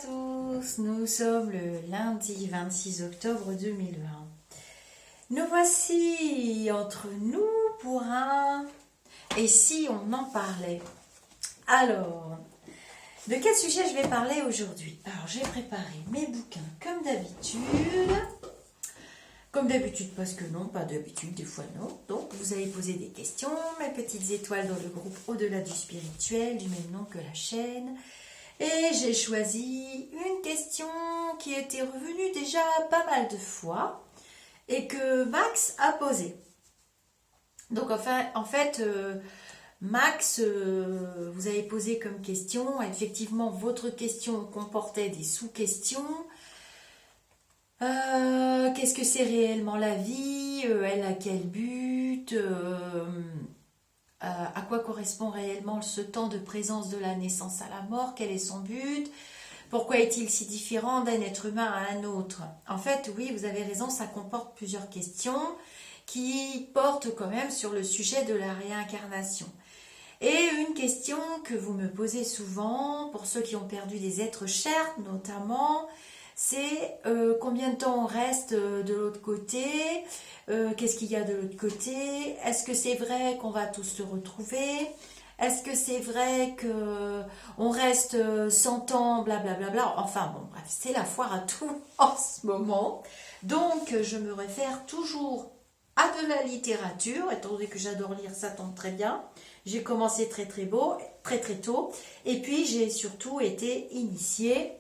tous, nous sommes le lundi 26 octobre 2020. Nous voici entre nous pour un « Et si on en parlait ?» Alors, de quel sujet je vais parler aujourd'hui? Alors, j'ai préparé mes bouquins comme d'habitude. Comme d'habitude, parce que non, pas d'habitude, des fois non. Donc, vous allez poser des questions, mes petites étoiles dans le groupe Au-delà du spirituel, du même nom que la chaîne. Et j'ai choisi une question qui était revenue déjà pas mal de fois et que Max a posée. Donc, Max, vous avez posé comme question, effectivement, votre question comportait des sous-questions. Qu'est-ce que c'est réellement la vie? Elle a quel but? À quoi correspond réellement ce temps de présence de la naissance à la mort? Quel est son but? Pourquoi est-il si différent d'un être humain à un autre? En fait, oui, vous avez raison, ça comporte plusieurs questions qui portent quand même sur le sujet de la réincarnation. Et une question que vous me posez souvent, pour ceux qui ont perdu des êtres chers notamment, c'est combien de temps on reste de l'autre côté, qu'est-ce qu'il y a de l'autre côté, est-ce que c'est vrai qu'on va tous se retrouver, est-ce que c'est vrai qu'on reste 100 ans, blablabla, enfin bon bref, c'est la foire à tout en ce moment. Donc je me réfère toujours à de la littérature, étant donné que j'adore lire, ça tombe très bien. J'ai commencé très tôt, et puis j'ai surtout été initiée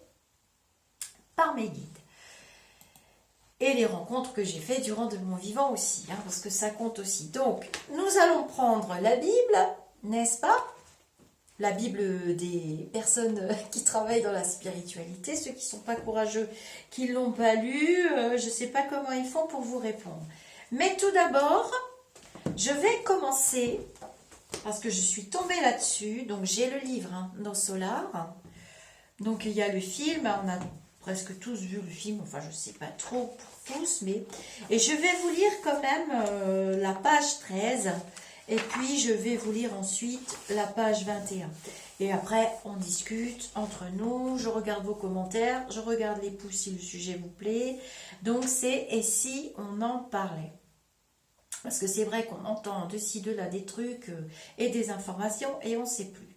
par mes guides. Et les rencontres que j'ai faites durant de mon vivant aussi, parce que ça compte aussi. Donc, nous allons prendre la Bible, n'est-ce pas? La Bible des personnes qui travaillent dans la spiritualité, ceux qui ne sont pas courageux, qui ne l'ont pas lu, je ne sais pas comment ils font pour vous répondre. Mais tout d'abord, je vais commencer, parce que je suis tombée là-dessus, donc j'ai le livre, No Solar, donc il y a le film, on a presque tous vu le film, enfin je ne sais pas trop pour tous, mais... Et je vais vous lire quand même la page 13, et puis je vais vous lire ensuite la page 21. Et après, on discute entre nous, je regarde vos commentaires, je regarde les pouces si le sujet vous plaît. Donc c'est « Et si on en parlait ?» Parce que c'est vrai qu'on entend de ci, de là des trucs et des informations et on ne sait plus.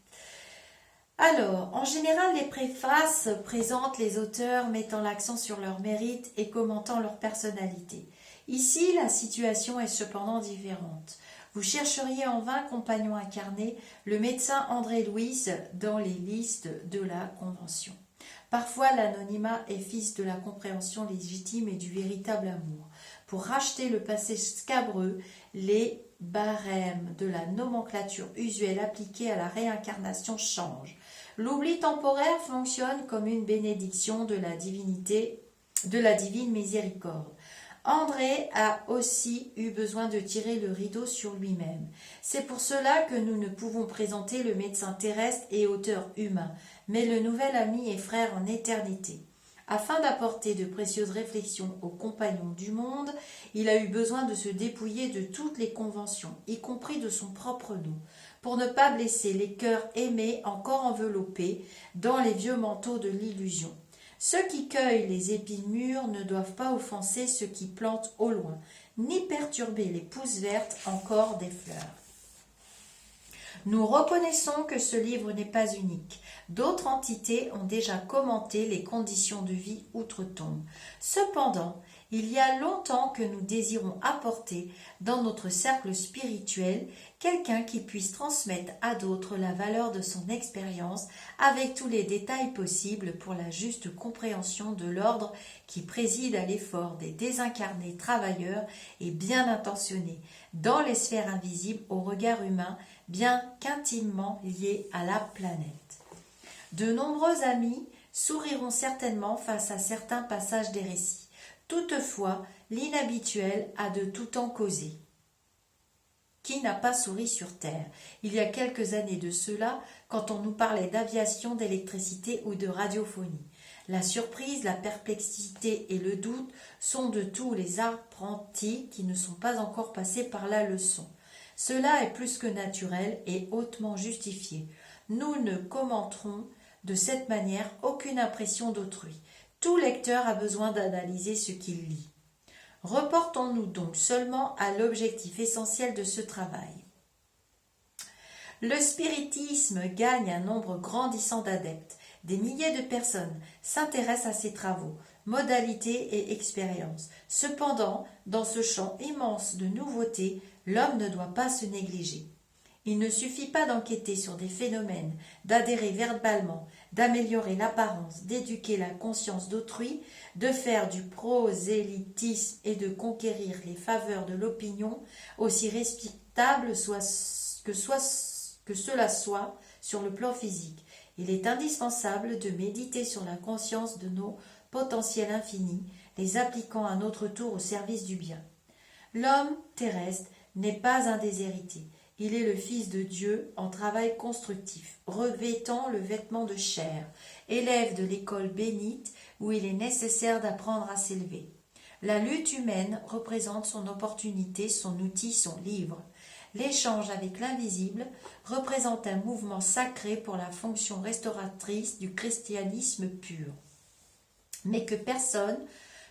Alors, en général, les préfaces présentent les auteurs mettant l'accent sur leur mérite et commentant leur personnalité. Ici, la situation est cependant différente. Vous chercheriez en vain compagnon incarné, le médecin André Louis dans les listes de la Convention. Parfois, l'anonymat est fils de la compréhension légitime et du véritable amour. Pour racheter le passé scabreux, les barèmes de la nomenclature usuelle appliquée à la réincarnation changent. L'oubli temporaire fonctionne comme une bénédiction de la divinité, de la divine miséricorde. André a aussi eu besoin de tirer le rideau sur lui-même. C'est pour cela que nous ne pouvons présenter le médecin terrestre et auteur humain, mais le nouvel ami et frère en éternité. Afin d'apporter de précieuses réflexions aux compagnons du monde, il a eu besoin de se dépouiller de toutes les conventions, y compris de son propre nom, pour ne pas blesser les cœurs aimés encore enveloppés dans les vieux manteaux de l'illusion. Ceux qui cueillent les épines mûres ne doivent pas offenser ceux qui plantent au loin, ni perturber les pousses vertes encore des fleurs. Nous reconnaissons que ce livre n'est pas unique. D'autres entités ont déjà commenté les conditions de vie outre-tombe. Cependant, il y a longtemps que nous désirons apporter dans notre cercle spirituel quelqu'un qui puisse transmettre à d'autres la valeur de son expérience avec tous les détails possibles pour la juste compréhension de l'ordre qui préside à l'effort des désincarnés travailleurs et bien intentionnés dans les sphères invisibles au regard humain, bien qu'intimement liés à la planète. De nombreux amis souriront certainement face à certains passages des récits. Toutefois, l'inhabituel a de tout temps causé. Qui n'a pas souri sur Terre? Il y a quelques années de cela, quand on nous parlait d'aviation, d'électricité ou de radiophonie. La surprise, la perplexité et le doute sont de tous les apprentis qui ne sont pas encore passés par la leçon. Cela est plus que naturel et hautement justifié. Nous ne commenterons de cette manière aucune impression d'autrui. Tout lecteur a besoin d'analyser ce qu'il lit. Reportons-nous donc seulement à l'objectif essentiel de ce travail. Le spiritisme gagne un nombre grandissant d'adeptes. Des milliers de personnes s'intéressent à ses travaux, modalités et expériences. Cependant, dans ce champ immense de nouveautés, l'homme ne doit pas se négliger. Il ne suffit pas d'enquêter sur des phénomènes, d'adhérer verbalement, d'améliorer l'apparence, d'éduquer la conscience d'autrui, de faire du prosélytisme et de conquérir les faveurs de l'opinion, aussi respectable que cela soit sur le plan physique. Il est indispensable de méditer sur la conscience de nos potentiels infinis, les appliquant à notre tour au service du bien. L'homme terrestre n'est pas un déshérité. Il est le Fils de Dieu en travail constructif, revêtant le vêtement de chair, élève de l'école bénite où il est nécessaire d'apprendre à s'élever. La lutte humaine représente son opportunité, son outil, son livre. L'échange avec l'invisible représente un mouvement sacré pour la fonction restauratrice du christianisme pur. Mais que personne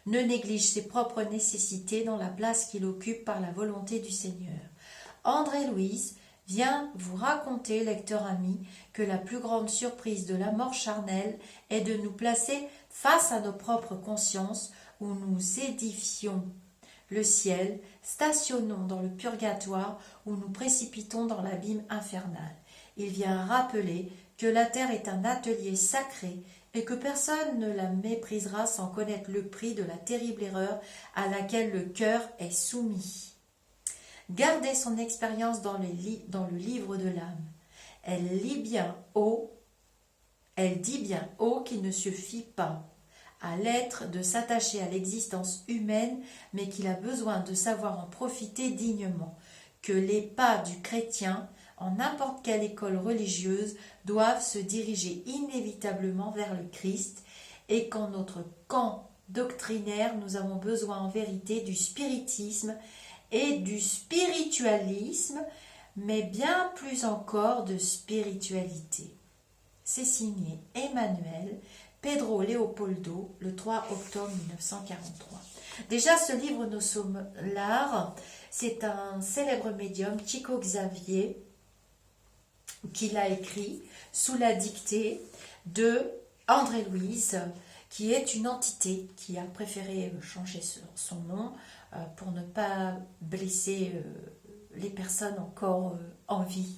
ne néglige ses propres nécessités dans la place qu'il occupe par la volonté du Seigneur. André Louise vient vous raconter, lecteur ami, que la plus grande surprise de la mort charnelle est de nous placer face à nos propres consciences où nous édifions le ciel, stationnons dans le purgatoire où nous précipitons dans l'abîme infernal. Il vient rappeler que la terre est un atelier sacré et que personne ne la méprisera sans connaître le prix de la terrible erreur à laquelle le cœur est soumis. Gardez son expérience dans le livre de l'âme. Elle dit bien haut qu'il ne suffit pas à l'être de s'attacher à l'existence humaine, mais qu'il a besoin de savoir en profiter dignement, que les pas du chrétien, en n'importe quelle école religieuse, doivent se diriger inévitablement vers le Christ, et qu'en notre camp doctrinaire, nous avons besoin en vérité du spiritisme et du spiritualisme, mais bien plus encore de spiritualité. C'est signé Emmanuel Pedro Leopoldo, le 3 octobre 1943. Déjà, ce livre Nos Solars, c'est un célèbre médium, Chico Xavier, qui l'a écrit sous la dictée de André Louise, qui est une entité qui a préféré changer son nom pour ne pas blesser les personnes encore en vie.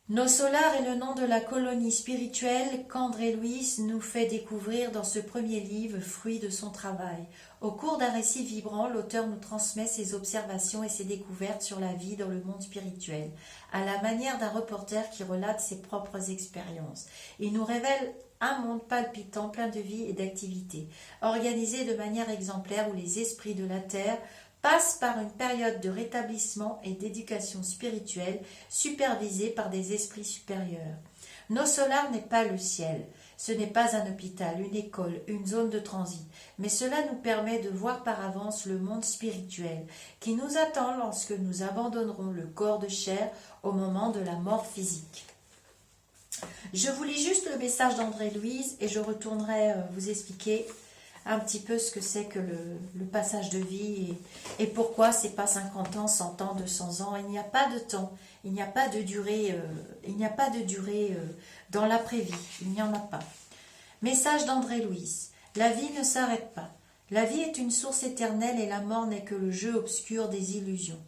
Nos Solars est le nom de la colonie spirituelle qu'André Louise nous fait découvrir dans ce premier livre, fruit de son travail. Au cours d'un récit vibrant, l'auteur nous transmet ses observations et ses découvertes sur la vie dans le monde spirituel, à la manière d'un reporter qui relate ses propres expériences. Il nous révèle un monde palpitant, plein de vie et d'activité, organisé de manière exemplaire où les esprits de la terre passe par une période de rétablissement et d'éducation spirituelle supervisée par des esprits supérieurs. Nos Solars n'est pas le ciel, ce n'est pas un hôpital, une école, une zone de transit, mais cela nous permet de voir par avance le monde spirituel qui nous attend lorsque nous abandonnerons le corps de chair au moment de la mort physique. Je vous lis juste le message d'André Louise et je retournerai vous expliquer un petit peu ce que c'est que le passage de vie et pourquoi c'est pas 50 ans, 100 ans, 200 ans. Il n'y a pas de temps, il n'y a pas de durée, dans l'après-vie, il n'y en a pas. Message d'André Louise. La vie ne s'arrête pas. La vie est une source éternelle et la mort n'est que le jeu obscur des illusions.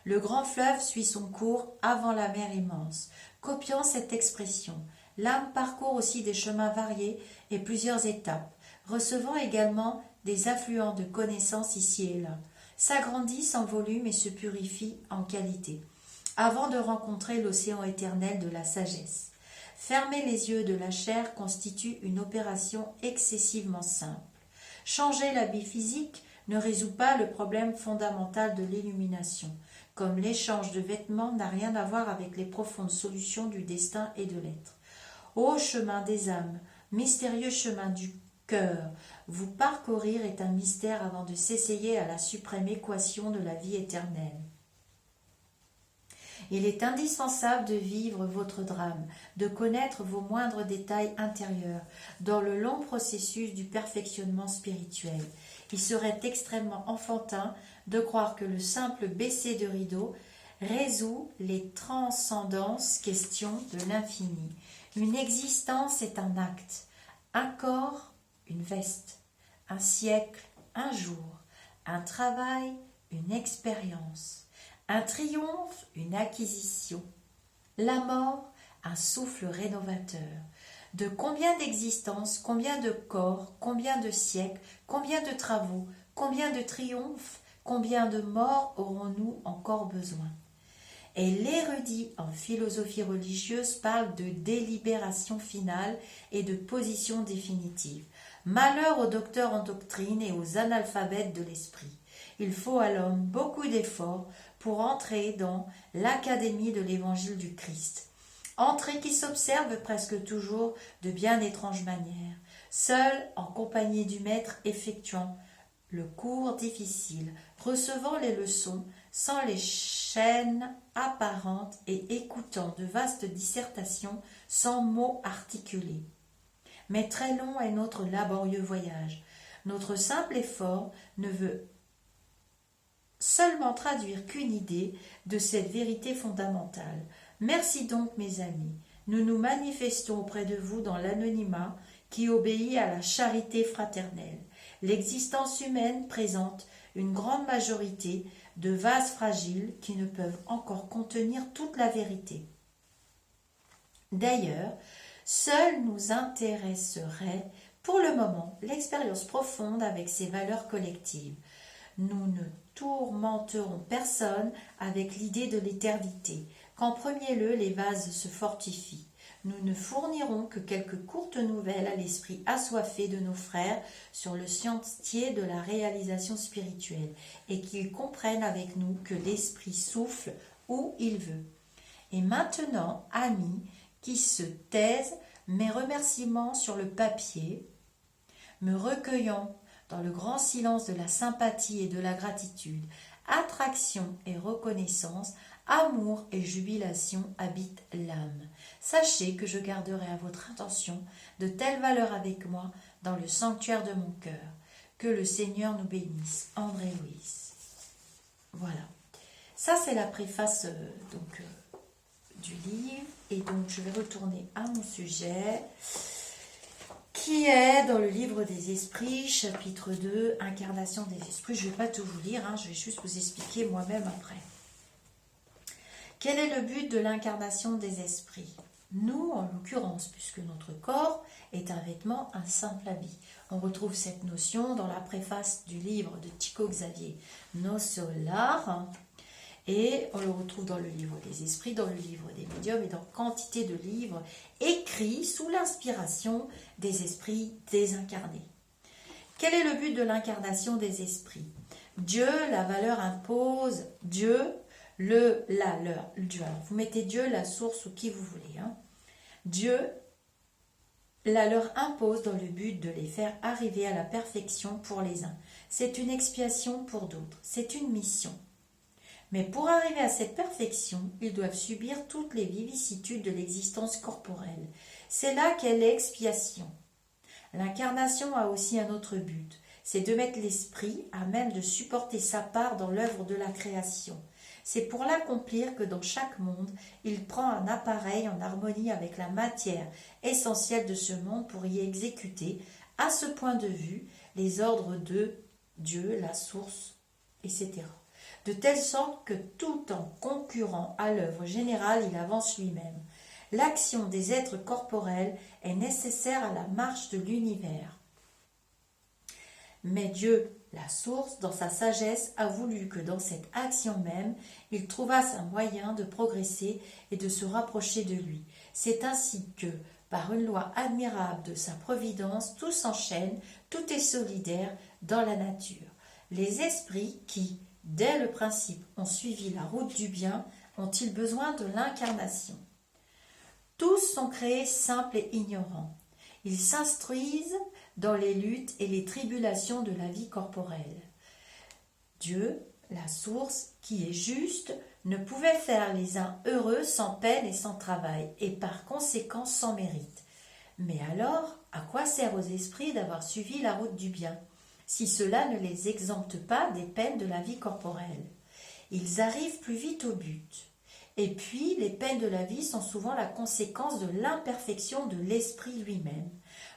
Le grand fleuve suit son cours avant la mer immense. Copiant cette expression, l'âme parcourt aussi des chemins variés et plusieurs étapes, recevant également des affluents de connaissances ici et là, s'agrandissent en volume et se purifient en qualité, avant de rencontrer l'océan éternel de la sagesse. Fermer les yeux de la chair constitue une opération excessivement simple. Changer l'habit physique ne résout pas le problème fondamental de l'illumination, comme l'échange de vêtements n'a rien à voir avec les profondes solutions du destin et de l'être. Ô chemin des âmes, mystérieux chemin du cœur, vous parcourir est un mystère avant de s'essayer à la suprême équation de la vie éternelle. Il est indispensable de vivre votre drame, de connaître vos moindres détails intérieurs dans le long processus du perfectionnement spirituel. Il serait extrêmement enfantin de croire que le simple baisser de rideau résout les transcendances questions de l'infini. Une existence est un acte, un corps, une veste, un siècle, un jour, un travail, une expérience, un triomphe, une acquisition, la mort, un souffle rénovateur. De combien d'existences, combien de corps, combien de siècles, combien de travaux, combien de triomphes, combien de morts aurons-nous encore besoin? Et l'érudit en philosophie religieuse parle de délibération finale et de position définitive. Malheur aux docteurs en doctrine et aux analphabètes de l'esprit. Il faut à l'homme beaucoup d'efforts pour entrer dans l'académie de l'évangile du Christ. Entrée qui s'observe presque toujours de bien étranges manières, seul en compagnie du maître effectuant le cours difficile, recevant les leçons sans les chaînes apparentes et écoutant de vastes dissertations sans mots articulés. Mais très long est notre laborieux voyage. Notre simple effort ne veut seulement traduire qu'une idée de cette vérité fondamentale. Merci donc, mes amis. Nous nous manifestons auprès de vous dans l'anonymat qui obéit à la charité fraternelle. L'existence humaine présente une grande majorité de vases fragiles qui ne peuvent encore contenir toute la vérité. D'ailleurs, seul nous intéresserait pour le moment l'expérience profonde avec ses valeurs collectives. Nous ne tourmenterons personne avec l'idée de l'éternité, qu'en premier lieu les vases se fortifient. Nous ne fournirons que quelques courtes nouvelles à l'esprit assoiffé de nos frères sur le sentier de la réalisation spirituelle, et qu'ils comprennent avec nous que l'esprit souffle où il veut. Et maintenant, amis, qui se taisent, mes remerciements sur le papier, me recueillant dans le grand silence de la sympathie et de la gratitude, attraction et reconnaissance, amour et jubilation habitent l'âme. Sachez que je garderai à votre intention de telles valeurs avec moi dans le sanctuaire de mon cœur. Que le Seigneur nous bénisse. André-Louise. Voilà. Ça, c'est la préface du livre. Et donc, je vais retourner à mon sujet, qui est dans le livre des esprits, chapitre 2, incarnation des esprits. Je ne vais pas tout vous lire, je vais juste vous expliquer moi-même après. Quel est le but de l'incarnation des esprits? Nous, en l'occurrence, puisque notre corps est un vêtement, un simple habit. On retrouve cette notion dans la préface du livre de Chico Xavier No Solar, et on le retrouve dans le livre des esprits, dans le livre des médiums et dans quantité de livres écrits sous l'inspiration des esprits désincarnés. Quel est le but de l'incarnation des esprits? Dieu, la valeur impose, Dieu, Dieu. Alors, vous mettez Dieu, la source ou qui vous voulez. Dieu la leur impose dans le but de les faire arriver à la perfection pour les uns. C'est une expiation pour d'autres. C'est une mission. Mais pour arriver à cette perfection, ils doivent subir toutes les vicissitudes de l'existence corporelle. C'est là qu'est l'expiation. L'incarnation a aussi un autre but, c'est de mettre l'esprit à même de supporter sa part dans l'œuvre de la création. C'est pour l'accomplir que dans chaque monde, il prend un appareil en harmonie avec la matière essentielle de ce monde pour y exécuter, à ce point de vue, les ordres de Dieu, la source, etc. De telle sorte que tout en concurrent à l'œuvre générale, il avance lui-même. L'action des êtres corporels est nécessaire à la marche de l'univers. Mais Dieu, la source, dans sa sagesse, a voulu que dans cette action même, il trouvasse un moyen de progresser et de se rapprocher de lui. C'est ainsi que, par une loi admirable de sa providence, tout s'enchaîne, tout est solidaire dans la nature. Les esprits qui, dès le principe, ont suivi la route du bien, ont-ils besoin de l'incarnation? Tous sont créés simples et ignorants. Ils s'instruisent dans les luttes et les tribulations de la vie corporelle. Dieu, la source, qui est juste, ne pouvait faire les uns heureux sans peine et sans travail, et par conséquent sans mérite. Mais alors, à quoi sert aux esprits d'avoir suivi la route du bien, si cela ne les exempte pas des peines de la vie corporelle? Ils arrivent plus vite au but. Et puis, les peines de la vie sont souvent la conséquence de l'imperfection de l'esprit lui-même.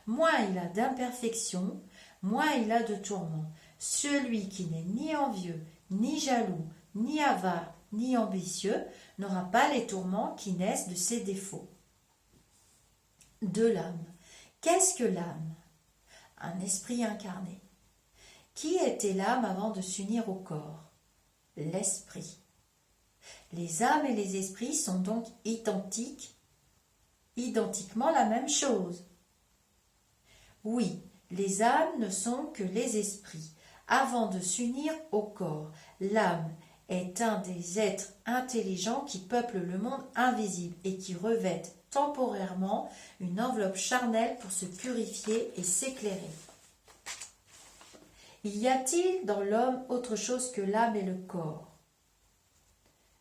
Moins il a d'imperfection, moins il a de tourments. Celui qui n'est ni envieux, ni jaloux, ni avare, ni ambitieux, n'aura pas les tourments qui naissent de ses défauts. De l'âme. Qu'est-ce que l'âme? Un esprit incarné. Qui était l'âme avant de s'unir au corps? L'esprit. Les âmes et les esprits sont donc identiquement la même chose. Oui, les âmes ne sont que les esprits. Avant de s'unir au corps, l'âme est un des êtres intelligents qui peuplent le monde invisible et qui revêtent temporairement une enveloppe charnelle pour se purifier et s'éclairer. Y a-t-il dans l'homme autre chose que l'âme et le corps?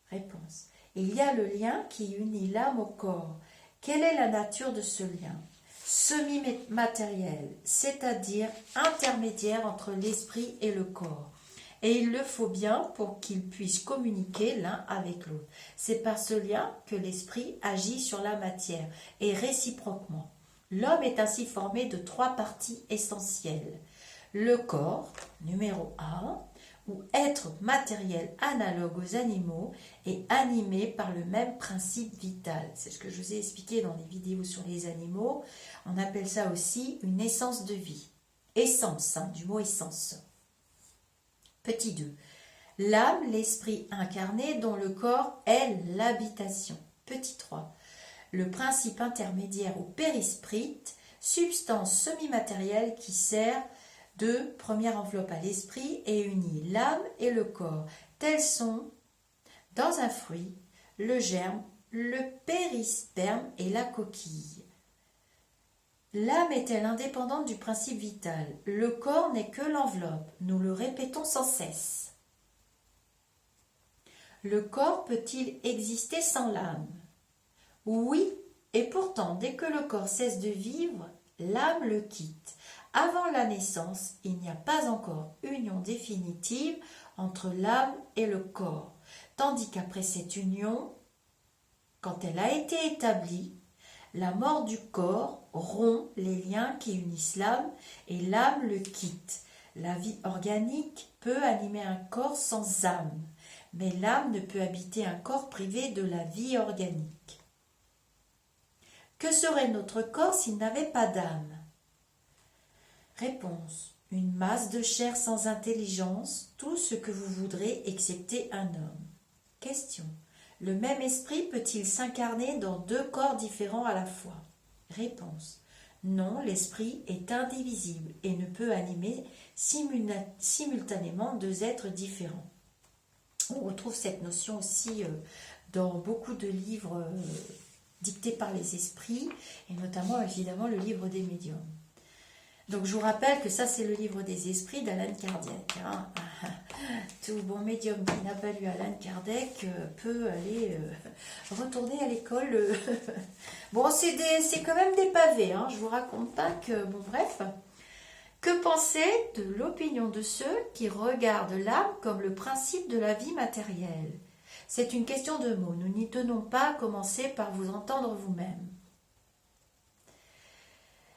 Réponse. Il y a le lien qui unit l'âme au corps. Quelle est la nature de ce lien? Semi-matériel, c'est-à-dire intermédiaire entre l'esprit et le corps. Et il le faut bien pour qu'ils puissent communiquer l'un avec l'autre. C'est par ce lien que l'esprit agit sur la matière, et réciproquement. L'homme est ainsi formé de 3 parties essentielles. Le corps, numéro 1, ou être matériel analogue aux animaux et animé par le même principe vital. C'est ce que je vous ai expliqué dans les vidéos sur les animaux. On appelle ça aussi une essence de vie. Essence, du mot essence. Petit 2. L'âme, l'esprit incarné dont le corps est l'habitation. Petit 3. Le principe intermédiaire ou périsprite, substance semi-matérielle qui sert de première enveloppe à l'esprit et unit l'âme et le corps. Tels sont, dans un fruit, le germe, le périsperme et la coquille. L'âme est-elle indépendante du principe vital? Le corps n'est que l'enveloppe, nous le répétons sans cesse. Le corps peut-il exister sans l'âme? Oui, et pourtant, dès que le corps cesse de vivre, l'âme le quitte. Avant la naissance, il n'y a pas encore union définitive entre l'âme et le corps, tandis qu'après cette union, quand elle a été établie, la mort du corps rompt les liens qui unissent l'âme et l'âme le quitte. La vie organique peut animer un corps sans âme, mais l'âme ne peut habiter un corps privé de la vie organique. Que serait notre corps s'il n'avait pas d'âme? Réponse. Une masse de chair sans intelligence, tout ce que vous voudrez excepté un homme. Question. Le même esprit peut-il s'incarner dans 2 corps différents à la fois? Réponse. Non, l'esprit est indivisible et ne peut animer simultanément 2 êtres différents. On retrouve cette notion aussi dans beaucoup de livres dictés par les esprits, et notamment évidemment le livre des médiums. Donc je vous rappelle que ça c'est le livre des esprits d'Alan Kardec. Tout bon médium qui n'a pas lu Alan Kardec peut aller retourner à l'école. Bon, c'est quand même des pavés, je vous raconte pas que... Bon bref. Que penser de l'opinion de ceux qui regardent l'âme comme le principe de la vie matérielle? C'est une question de mots, nous n'y tenons pas à commencer par vous entendre vous-même.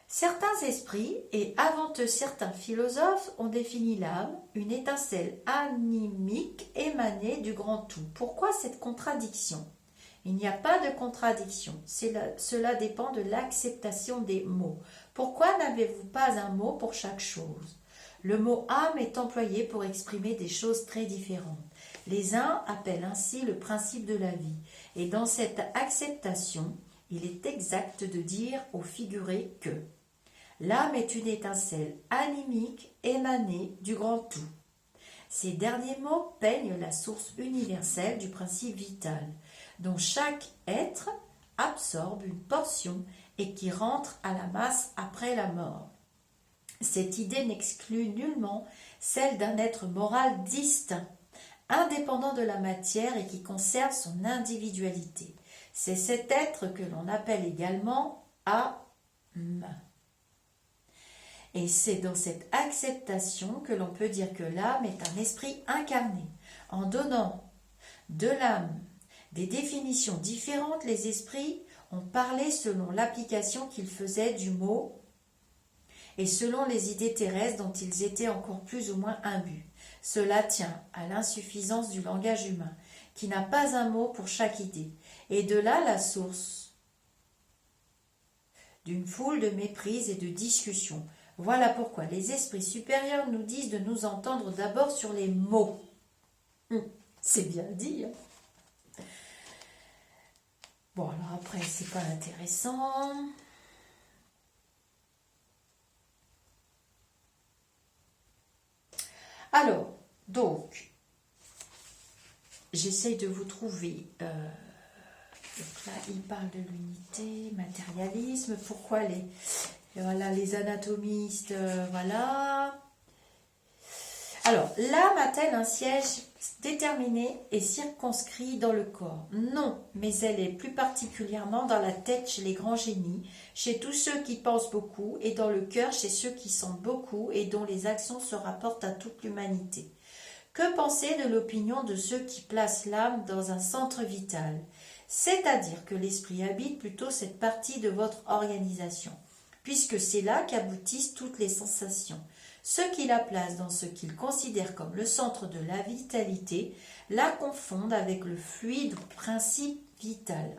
Certains esprits, et avant eux certains philosophes, ont défini l'âme, une étincelle animique émanée du grand tout. Pourquoi cette contradiction? Il n'y a pas de contradiction, cela dépend de l'acceptation des mots. Pourquoi n'avez-vous pas un mot pour chaque chose? Le mot âme est employé pour exprimer des choses très différentes. Les uns appellent ainsi le principe de la vie, et dans cette acceptation, il est exact de dire au figuré que l'âme est une étincelle animique émanée du grand tout. Ces derniers mots peignent la source universelle du principe vital, dont chaque être absorbe une portion et qui rentre à la masse après la mort. Cette idée n'exclut nullement celle d'un être moral distinct, indépendant de la matière et qui conserve son individualité. C'est cet être que l'on appelle également âme. Et c'est dans cette acceptation que l'on peut dire que l'âme est un esprit incarné. En donnant de l'âme des définitions différentes, les esprits ont parlé selon l'application qu'ils faisaient du mot et selon les idées terrestres dont ils étaient encore plus ou moins imbus. Cela tient à l'insuffisance du langage humain, qui n'a pas un mot pour chaque idée, et de là la source d'une foule de méprises et de discussions. Voilà pourquoi les esprits supérieurs nous disent de nous entendre d'abord sur les mots. C'est bien dit. Bon, alors après, c'est pas intéressant. Alors, donc, j'essaye de vous trouver. Donc là, il parle de l'unité, matérialisme. Pourquoi les anatomistes, voilà. Alors, l'âme a-t-elle un siège déterminé et circonscrit dans le corps? Non, mais elle est plus particulièrement dans la tête chez les grands génies, chez tous ceux qui pensent beaucoup, et dans le cœur chez ceux qui sentent beaucoup et dont les actions se rapportent à toute l'humanité. Que penser de l'opinion de ceux qui placent l'âme dans un centre vital, c'est-à-dire que l'esprit habite plutôt cette partie de votre organisation, puisque c'est là qu'aboutissent toutes les sensations. Ceux qui la placent dans ce qu'ils considèrent comme le centre de la vitalité la confondent avec le fluide principe vital,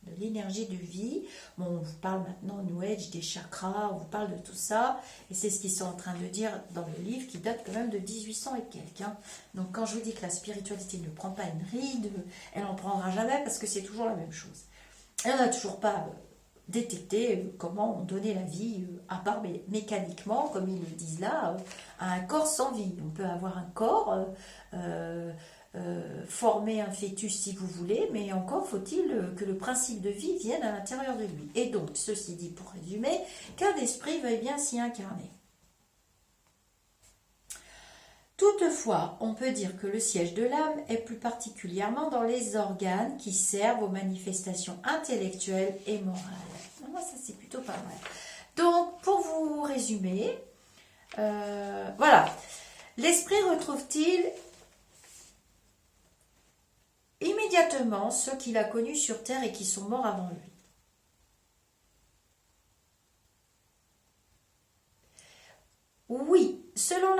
de l'énergie de vie. Bon, on vous parle maintenant New Age, des chakras, on vous parle de tout ça, et c'est ce qu'ils sont en train de dire dans le livre qui date quand même de 1800 et quelques. Donc quand je vous dis que la spiritualité ne prend pas une ride, elle n'en prendra jamais parce que c'est toujours la même chose. Elle n'a toujours pas détecter comment on donnait la vie, à part mécaniquement, comme ils le disent là, à un corps sans vie. On peut avoir un corps, former un fœtus si vous voulez, mais encore faut-il que le principe de vie vienne à l'intérieur de lui. Et donc, ceci dit pour résumer, qu'un esprit veuille bien s'y incarner. Toutefois, on peut dire que le siège de l'âme est plus particulièrement dans les organes qui servent aux manifestations intellectuelles et morales. Ça, c'est plutôt pas mal. Donc, pour vous résumer, voilà. L'esprit retrouve-t-il immédiatement ceux qu'il a connus sur Terre et qui sont morts avant lui? Oui, selon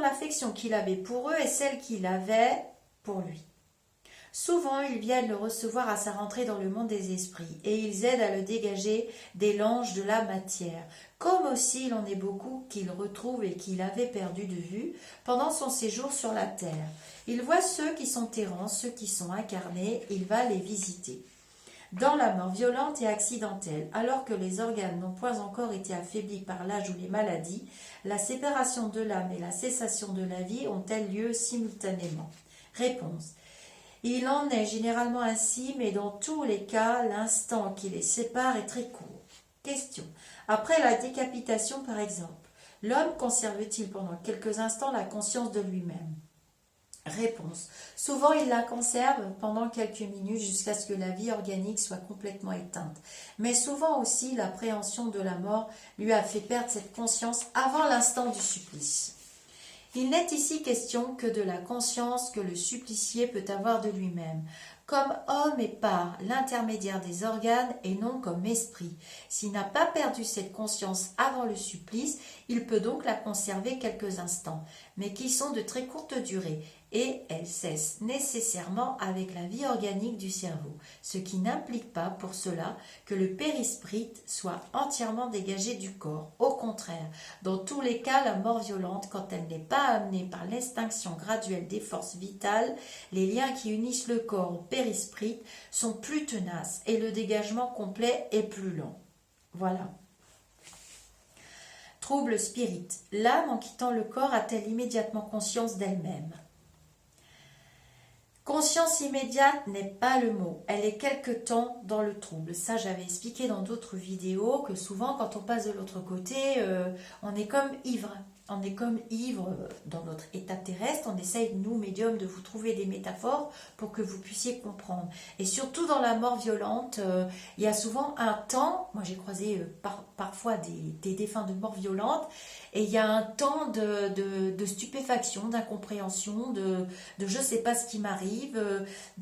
l'affection qu'il avait pour eux et celle qu'il avait pour lui. Souvent, ils viennent le recevoir à sa rentrée dans le monde des esprits, et ils aident à le dégager des langes de la matière, comme aussi il en est beaucoup qu'il retrouve et qu'il avait perdu de vue pendant son séjour sur la terre. Il voit ceux qui sont errants, ceux qui sont incarnés, il va les visiter. Dans la mort violente et accidentelle, alors que les organes n'ont point encore été affaiblis par l'âge ou les maladies, la séparation de l'âme et la cessation de la vie ont-elles lieu simultanément? Réponse. Il en est généralement ainsi, mais dans tous les cas, l'instant qui les sépare est très court. Question. Après la décapitation, par exemple, l'homme conserve-t-il pendant quelques instants la conscience de lui-même? Réponse. Souvent, il la conserve pendant quelques minutes jusqu'à ce que la vie organique soit complètement éteinte. Mais souvent aussi, l'appréhension de la mort lui a fait perdre cette conscience avant l'instant du supplice. Il n'est ici question que de la conscience que le supplicié peut avoir de lui-même, comme homme et par l'intermédiaire des organes et non comme esprit. S'il n'a pas perdu cette conscience avant le supplice, il peut donc la conserver quelques instants, mais qui sont de très courte durée, et elle cesse nécessairement avec la vie organique du cerveau, ce qui n'implique pas pour cela que le périsprit soit entièrement dégagé du corps. Au contraire, dans tous les cas, la mort violente, quand elle n'est pas amenée par l'extinction graduelle des forces vitales, les liens qui unissent le corps au périsprit sont plus tenaces et le dégagement complet est plus lent. Voilà. Trouble spirit. L'âme, en quittant le corps, a-t-elle immédiatement conscience d'elle-même? Conscience immédiate n'est pas le mot. Elle est quelque temps dans le trouble. Ça, j'avais expliqué dans d'autres vidéos que souvent, quand on passe de l'autre côté, on est comme ivre. On est comme ivre dans notre état terrestre. On essaye, nous, médiums, de vous trouver des métaphores pour que vous puissiez comprendre. Et surtout dans la mort violente, il y a souvent un temps, moi j'ai croisé parfois des défunts de mort violente, et il y a un temps de stupéfaction, d'incompréhension, de je ne sais pas ce qui m'arrive,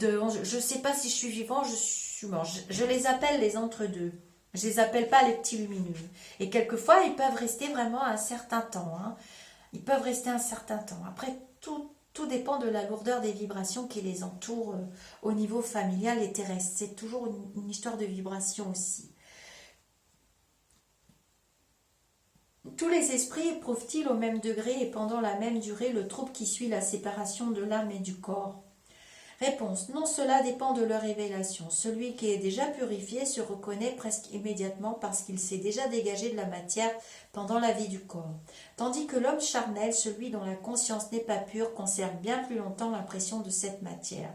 je ne sais pas si je suis vivant, je suis mort. Je les appelle les entre-deux. Je les appelle pas les petits lumineux. Et quelquefois, ils peuvent rester vraiment un certain temps. Hein. Ils peuvent rester un certain temps. Après, tout dépend de la lourdeur des vibrations qui les entourent au niveau familial et terrestre. C'est toujours une histoire de vibration aussi. Tous les esprits éprouvent-ils au même degré et pendant la même durée le trouble qui suit la séparation de l'âme et du corps? Réponse. Non, cela dépend de leur révélation. Celui qui est déjà purifié se reconnaît presque immédiatement parce qu'il s'est déjà dégagé de la matière pendant la vie du corps. Tandis que l'homme charnel, celui dont la conscience n'est pas pure, conserve bien plus longtemps l'impression de cette matière.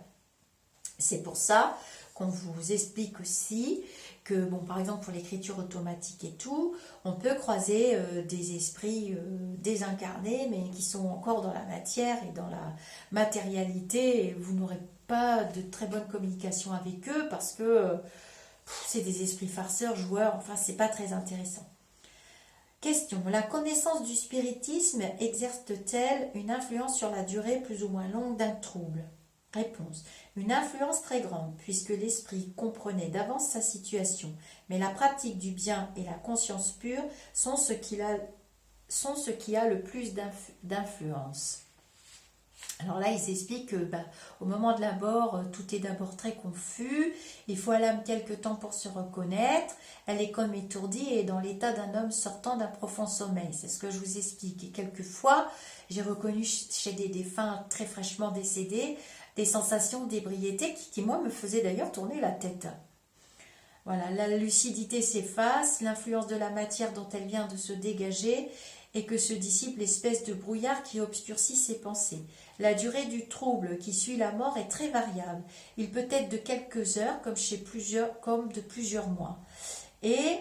C'est pour ça qu'on vous explique aussi que, bon, par exemple pour l'écriture automatique et tout, on peut croiser des esprits désincarnés, mais qui sont encore dans la matière et dans la matérialité, et vous n'aurez pas de très bonne communication avec eux parce que c'est des esprits farceurs, joueurs, enfin c'est pas très intéressant. Question. La connaissance du spiritisme exerce-t-elle une influence sur la durée plus ou moins longue d'un trouble? Réponse. Une influence très grande, puisque l'esprit comprenait d'avance sa situation, mais la pratique du bien et la conscience pure sont ce qui a le plus d'influence. Alors là, ils expliquent que au moment de la mort, tout est d'abord très confus, il faut à l'âme quelque temps pour se reconnaître, elle est comme étourdie et dans l'état d'un homme sortant d'un profond sommeil. C'est ce que je vous explique. Et quelquefois, j'ai reconnu chez des défunts très fraîchement décédés des sensations d'ébriété qui, moi, me faisaient d'ailleurs tourner la tête. Voilà, la lucidité s'efface, l'influence de la matière dont elle vient de se dégager et que se dissipe l'espèce de brouillard qui obscurcit ses pensées. La durée du trouble qui suit la mort est très variable. Il peut être de quelques heures comme de plusieurs mois et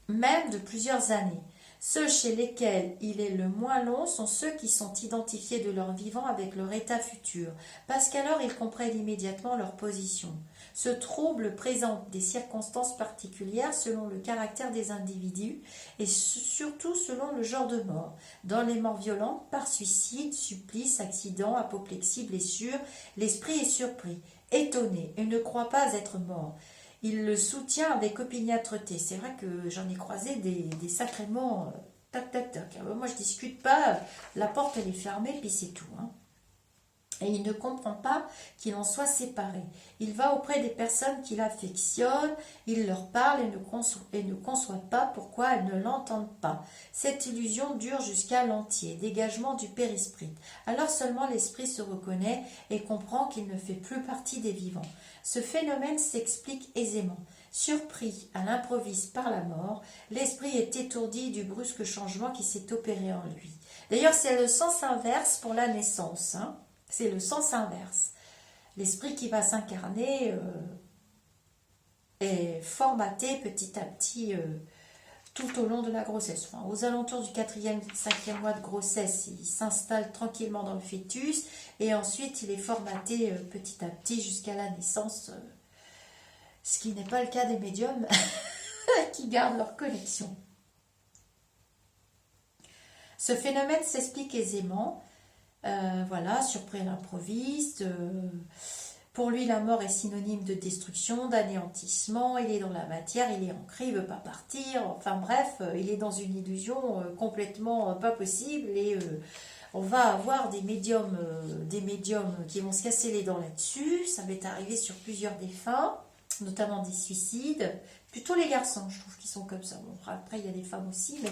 même de plusieurs années. Ceux chez lesquels il est le moins long sont ceux qui sont identifiés de leur vivant avec leur état futur, parce qu'alors ils comprennent immédiatement leur position. Ce trouble présente des circonstances particulières selon le caractère des individus et surtout selon le genre de mort. Dans les morts violentes, par suicide, supplice, accident, apoplexie, blessure, l'esprit est surpris, étonné et ne croit pas être mort. Il le soutient avec opiniâtreté. C'est vrai que j'en ai croisé des sacrément tac tac tac. Moi je discute pas, la porte elle est fermée puis c'est tout. Hein. Et il ne comprend pas qu'il en soit séparé. Il va auprès des personnes qu'il affectionne, il leur parle et ne conçoit pas pourquoi elles ne l'entendent pas. Cette illusion dure jusqu'à l'entier, dégagement du périsprit. Alors seulement l'esprit se reconnaît et comprend qu'il ne fait plus partie des vivants. Ce phénomène s'explique aisément. Surpris à l'improviste par la mort, l'esprit est étourdi du brusque changement qui s'est opéré en lui. D'ailleurs, c'est le sens inverse pour la naissance. Hein. C'est le sens inverse. L'esprit qui va s'incarner est formaté petit à petit tout au long de la grossesse. Enfin, aux alentours du 4e, 5e mois de grossesse, il s'installe tranquillement dans le fœtus et ensuite il est formaté petit à petit jusqu'à la naissance, ce qui n'est pas le cas des médiums qui gardent leur connexion. Ce phénomène s'explique aisément. Voilà, surpris à l'improviste. Pour lui, la mort est synonyme de destruction, d'anéantissement. Il est dans la matière, il est ancré, il ne veut pas partir. Enfin bref, il est dans une illusion complètement pas possible. Et on va avoir des médiums qui vont se casser les dents là-dessus. Ça m'est arrivé sur plusieurs défunts, notamment des suicides. Plutôt les garçons, je trouve qu'ils sont comme ça. Bon, après, il y a des femmes aussi, mais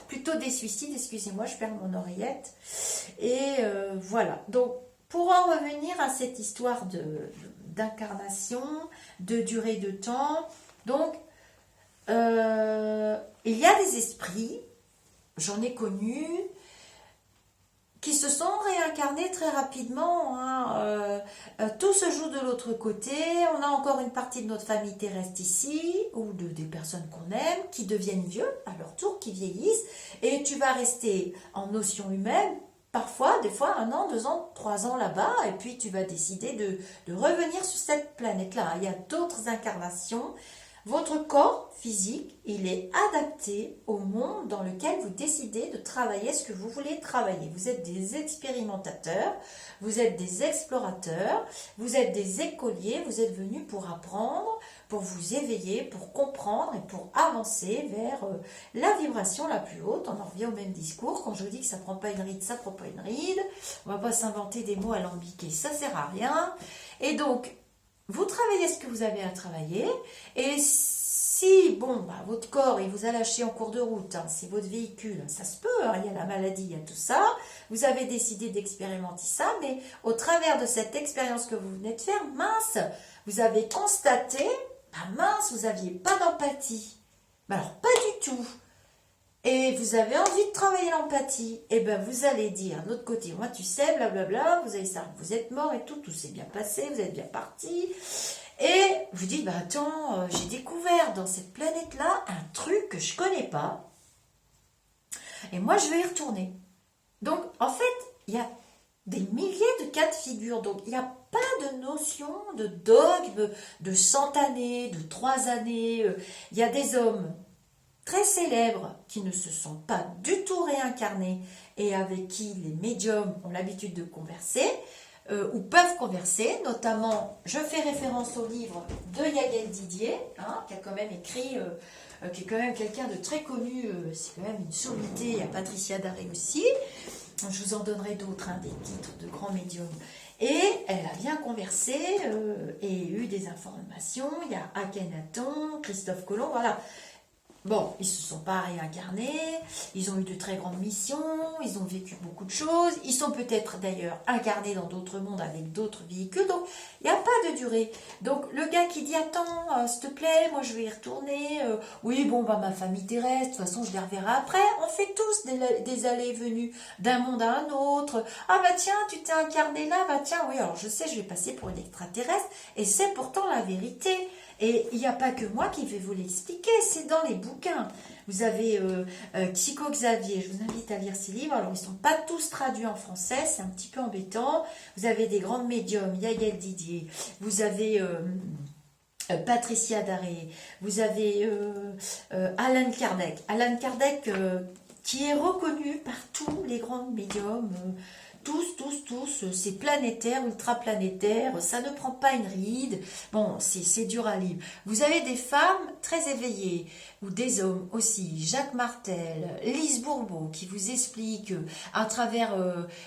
plutôt des suicides. Excusez-moi, je perds mon oreillette. Et voilà. Donc, pour en revenir à cette histoire d'incarnation, de durée de temps, donc, il y a des esprits, j'en ai connu, qui se sont réincarnés très rapidement. Tout se joue de l'autre côté. On a encore une partie de notre famille terrestre ici, ou des personnes qu'on aime, qui deviennent vieux à leur tour, qui vieillissent. Et tu vas rester en notion humaine, parfois, des fois, 1 an, 2 ans, 3 ans là-bas, et puis tu vas décider de revenir sur cette planète-là. Il y a d'autres incarnations. Votre corps physique, il est adapté au monde dans lequel vous décidez de travailler ce que vous voulez travailler. Vous êtes des expérimentateurs, vous êtes des explorateurs, vous êtes des écoliers, vous êtes venus pour apprendre, pour vous éveiller, pour comprendre et pour avancer vers la vibration la plus haute. On en revient au même discours. Quand je vous dis que ça ne prend pas une ride, ça ne prend pas une ride. On ne va pas s'inventer des mots alambiqués, ça ne sert à rien. Et donc, vous travaillez ce que vous avez à travailler, et si, votre corps, il vous a lâché en cours de route, c'est votre véhicule, ça se peut, il y a la maladie, il y a tout ça, vous avez décidé d'expérimenter ça, mais au travers de cette expérience que vous venez de faire, mince, vous avez constaté, vous n'aviez pas d'empathie. Mais alors, pas du tout. Et vous avez envie de travailler l'empathie, et vous allez dire de l'autre côté, moi tu sais, blablabla, vous avez ça, vous êtes mort et tout s'est bien passé, vous êtes bien parti. Et vous dites, attends, j'ai découvert dans cette planète-là un truc que je connais pas, et moi je vais y retourner. Donc en fait, il y a des milliers de cas de figure, donc il n'y a pas de notion de dogme, de 100 années, de 3 années, il y a des hommes très célèbres qui ne se sont pas du tout réincarnés et avec qui les médiums ont l'habitude de converser ou peuvent converser. Notamment, je fais référence au livre de Yael Didier, qui a quand même écrit, qui est quand même quelqu'un de très connu, c'est quand même une sommité. Il y a Patricia Daré aussi. Je vous en donnerai d'autres, des titres de grands médiums. Et elle a bien conversé et eu des informations. Il y a Akhenaton, Christophe Colomb, voilà. Bon, ils ne se sont pas réincarnés, ils ont eu de très grandes missions, ils ont vécu beaucoup de choses, ils sont peut-être d'ailleurs incarnés dans d'autres mondes avec d'autres véhicules, donc il n'y a pas de durée. Donc le gars qui dit, attends, s'il te plaît, moi je vais y retourner, oui, ma famille terrestre, de toute façon je les reverrai après, on fait tous des allées et venues d'un monde à un autre, tiens, tu t'es incarné là, tiens, oui, alors je sais, je vais passer pour une extraterrestre, et c'est pourtant la vérité. Et il n'y a pas que moi qui vais vous l'expliquer, c'est dans les bouquins. Vous avez Chico Xavier, je vous invite à lire ses livres. Alors, ils ne sont pas tous traduits en français, c'est un petit peu embêtant. Vous avez des grandes médiums, Yael Didier, vous avez Patricia Daré, vous avez Alan Kardec. Alan Kardec, qui est reconnu par tous les grands médiums, tous, c'est planétaire, ultraplanétaire, ça ne prend pas une ride, c'est dur à lire. Vous avez des femmes très éveillées, ou des hommes aussi, Jacques Martel, Lise Bourbeau, qui vous explique à travers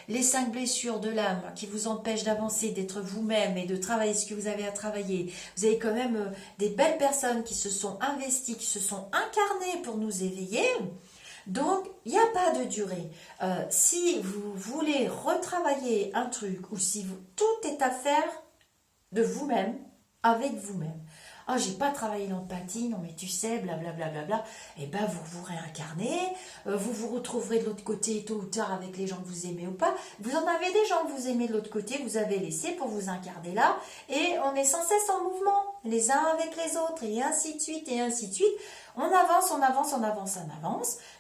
les 5 blessures de l'âme, qui vous empêchent d'avancer, d'être vous-même et de travailler ce que vous avez à travailler. Vous avez quand même des belles personnes qui se sont investies, qui se sont incarnées pour nous éveiller. Donc, il n'y a pas de durée. Si vous voulez retravailler un truc, ou si tout est affaire de vous-même, avec vous-même. J'ai pas travaillé l'empathie, non mais tu sais, blablabla, vous vous réincarnez, vous vous retrouverez de l'autre côté tôt ou tard avec les gens que vous aimez ou pas. Vous en avez des gens que vous aimez de l'autre côté, vous avez laissé pour vous incarner là, et on est sans cesse en mouvement, les uns avec les autres, et ainsi de suite, et ainsi de suite. On avance,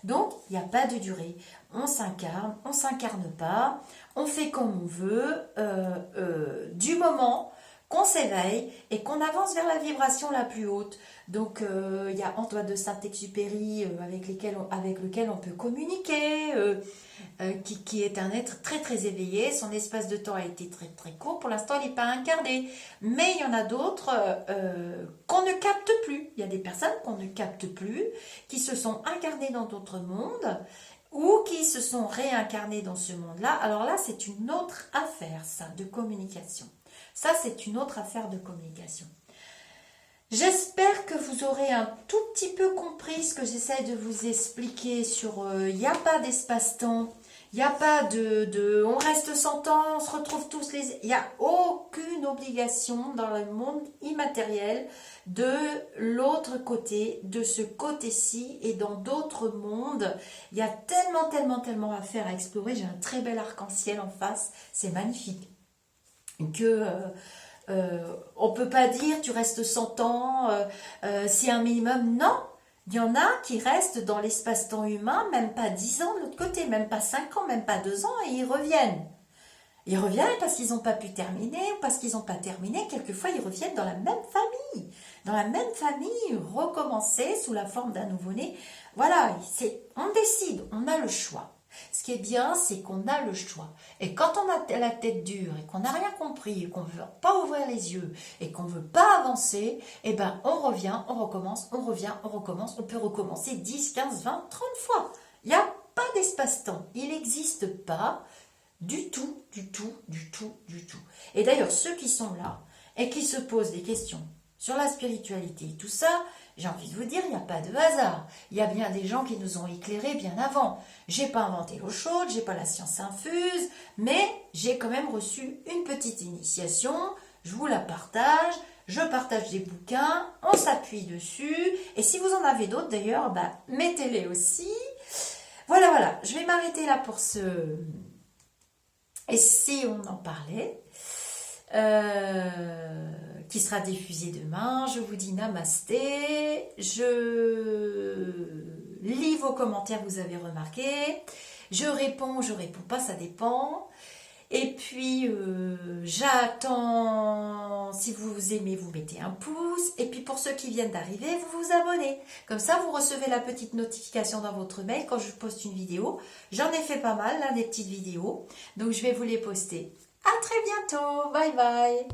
donc il n'y a pas de durée. On s'incarne, on ne s'incarne pas, on fait comme on veut, du moment qu'on s'éveille et qu'on avance vers la vibration la plus haute. Donc, il y a Antoine de Saint-Exupéry avec lequel on peut communiquer, qui est un être très très éveillé. Son espace de temps a été très très court. Pour l'instant, il n'est pas incarné. Mais il y en a d'autres qu'on ne capte plus. Il y a des personnes qu'on ne capte plus, qui se sont incarnées dans d'autres mondes ou qui se sont réincarnées dans ce monde-là. Alors là, c'est une autre affaire, ça, de communication. Ça, c'est une autre affaire de communication. J'espère que vous aurez un tout petit peu compris ce que j'essaie de vous expliquer sur il n'y a pas d'espace-temps, Il n'y a pas on reste 100 ans, on se retrouve tous les... Il n'y a aucune obligation dans le monde immatériel de l'autre côté, de ce côté-ci et dans d'autres mondes. Il y a tellement, tellement, tellement à faire, à explorer. J'ai un très bel arc-en-ciel en face, c'est magnifique. Que... on ne peut pas dire tu restes 100 ans, c'est un minimum, non. Il y en a qui restent dans l'espace-temps humain, même pas 10 ans de l'autre côté, même pas 5 ans, même pas 2 ans, et ils reviennent. Ils reviennent parce qu'ils n'ont pas pu terminer, ou parce qu'ils n'ont pas terminé. Quelquefois, ils reviennent dans la même famille. Dans la même famille, recommencer sous la forme d'un nouveau-né. Voilà, on décide, on a le choix. Ce qui est bien, c'est qu'on a le choix. Et quand on a la tête dure et qu'on n'a rien compris et qu'on ne veut pas ouvrir les yeux et qu'on ne veut pas avancer, eh ben on revient, on recommence, on revient, on recommence. On peut recommencer 10, 15, 20, 30 fois. Il n'y a pas d'espace-temps. Il n'existe pas du tout, du tout, du tout, du tout. Et d'ailleurs, ceux qui sont là et qui se posent des questions sur la spiritualité et tout ça, j'ai envie de vous dire, il n'y a pas de hasard. Il y a bien des gens qui nous ont éclairés bien avant. J'ai pas inventé l'eau chaude, j'ai pas la science infuse, mais j'ai quand même reçu une petite initiation. Je vous la partage. Je partage des bouquins, on s'appuie dessus. Et si vous en avez d'autres d'ailleurs, bah, mettez-les aussi. Voilà, voilà. Je vais m'arrêter là pour ce... Et si on en parlait qui sera diffusé demain. Je vous dis namasté. Je lis vos commentaires, vous avez remarqué. Je réponds pas, ça dépend. Et puis, j'attends, si vous aimez, vous mettez un pouce. Et puis, pour ceux qui viennent d'arriver, vous vous abonnez. Comme ça, vous recevez la petite notification dans votre mail quand je poste une vidéo. J'en ai fait pas mal, là, des petites vidéos. Donc, je vais vous les poster. À très bientôt. Bye bye.